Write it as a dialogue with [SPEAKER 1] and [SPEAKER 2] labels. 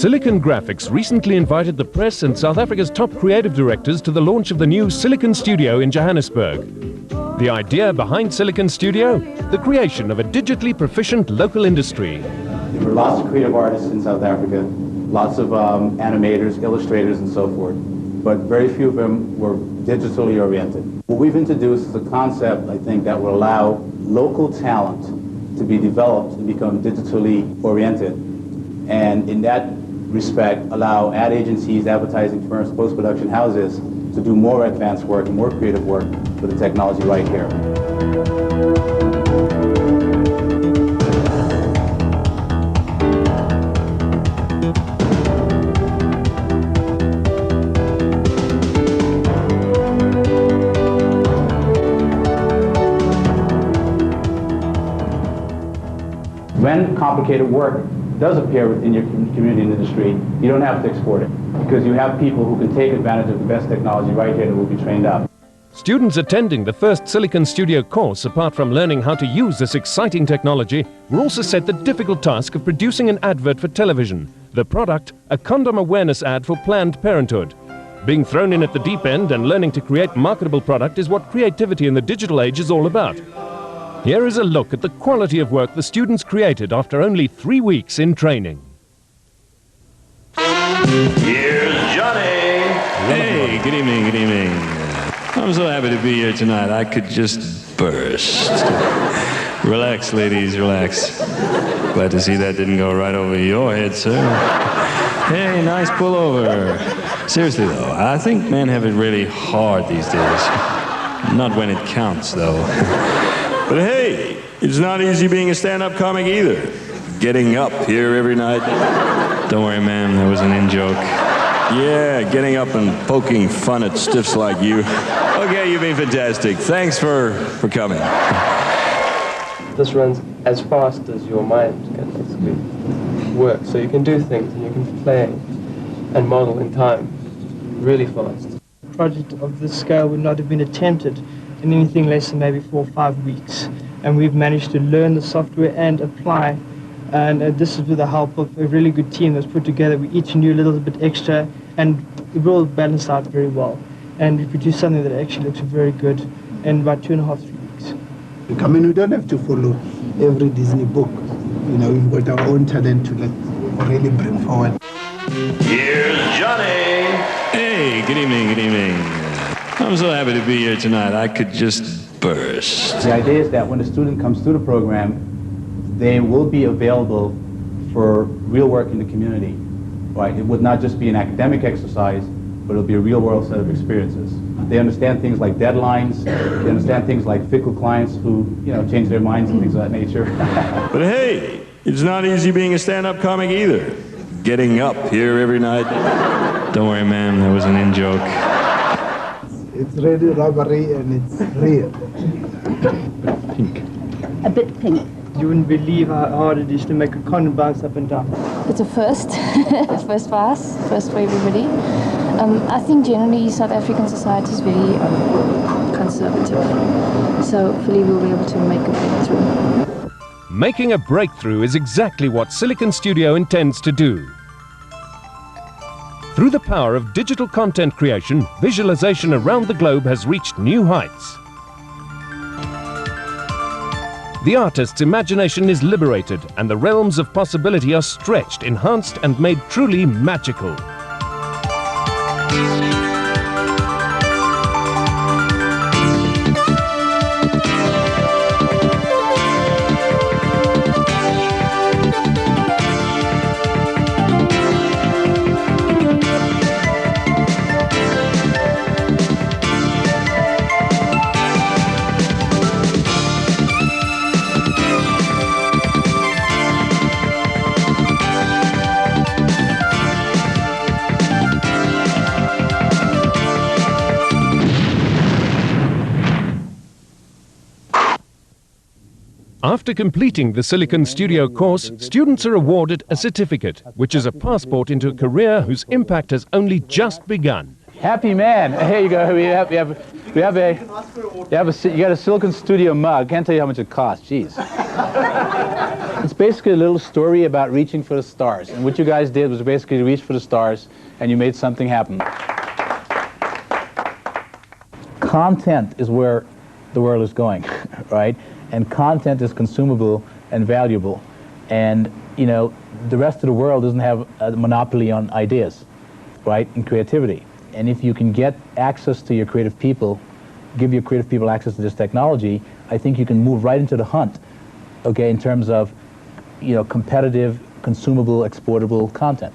[SPEAKER 1] Silicon Graphics recently invited the press and South Africa's top creative directors to the launch of the new Silicon Studio in Johannesburg. The idea behind Silicon Studio? The creation of a digitally proficient local industry.
[SPEAKER 2] There were lots of creative artists in South Africa, lots of animators, illustrators, and so forth, but very few of them were digitally oriented. What we've introduced is a concept, I think, that will allow local talent to be developed and become digitally oriented, and in that respect, allow ad agencies, advertising firms, post-production houses to do more advanced work and more creative work with the technology right here. When complicated work does appear within your community and industry, you don't have to export it, because you have people who can take advantage of the best technology right here that will be trained up.
[SPEAKER 1] Students attending the first Silicon Studio course, apart from learning how to use this exciting technology, were also set the difficult task of producing an advert for television. The product, a condom awareness ad for Planned Parenthood. Being thrown in at the deep end and learning to create marketable product is what creativity in the digital age is all about. Here is a look at the quality of work the students created after only 3 weeks in training.
[SPEAKER 3] Here's Johnny.
[SPEAKER 4] Hey, good evening, good evening. I'm so happy to be here tonight. I could just burst. Relax, ladies, relax. Glad to see that didn't go right over your head, sir. Hey, nice pullover. Seriously, though, I think men have it really hard these days. Not when it counts, though. But hey, it's not easy being a stand-up comic either. Getting up here every night. Don't worry, ma'am, that was an in-joke. Yeah, getting up and poking fun at stiffs like you. Okay, you've been fantastic. Thanks for coming.
[SPEAKER 5] This runs as fast as your mind can basically work. So you can do things and you can play and model in time really fast.
[SPEAKER 6] A project of this scale would not have been attempted in anything less than maybe 4 or 5 weeks. And we've managed to learn the software and apply. And this is with the help of a really good team that's put together. We each knew a little bit extra, and it all balanced out very well. And we produced something that actually looks very good in about 2.5 to 3 weeks.
[SPEAKER 7] I mean, we don't have to follow every Disney book. You know, we've got our own talent to really bring forward.
[SPEAKER 3] Here's Johnny.
[SPEAKER 4] Hey, good evening, good evening. I'm so happy to be here tonight. I could just burst.
[SPEAKER 2] The idea is that when a student comes through the program, they will be available for real work in the community. Right? It would not just be an academic exercise, but it'll be a real-world set of experiences. They understand things like deadlines. They understand things like fickle clients who, change their minds and things of that nature.
[SPEAKER 4] But hey, it's not easy being a stand-up comic either. Getting up here every night. Don't worry, ma'am, that was an in-joke.
[SPEAKER 7] It's really rubbery and it's real.
[SPEAKER 4] Pink.
[SPEAKER 8] A bit pink.
[SPEAKER 6] You wouldn't believe how hard it is to make a condom bounce up and down.
[SPEAKER 8] It's a first, first for us, first for everybody. I think generally South African society is very conservative, so hopefully we'll be able to make a breakthrough.
[SPEAKER 1] Making a breakthrough is exactly what Silicon Studio intends to do. Through the power of digital content creation, visualization around the globe has reached new heights. The artist's imagination is liberated and the realms of possibility are stretched, enhanced and made truly magical. After completing the Silicon Studio course, students are awarded a certificate, which is a passport into a career whose impact has only just begun.
[SPEAKER 2] Happy man. Here you go. You got a Silicon Studio mug. Can't tell you how much it costs. Jeez. It's basically a little story about reaching for the stars. And what you guys did was basically reach for the stars, and you made something happen. Content is where the world is going, right? And content is consumable and valuable. And, you know, the rest of the world doesn't have a monopoly on ideas, right, and creativity. And if you can get access to your creative people, give your creative people access to this technology, I think you can move right into the hunt, okay, in terms of, you know, competitive, consumable, exportable content.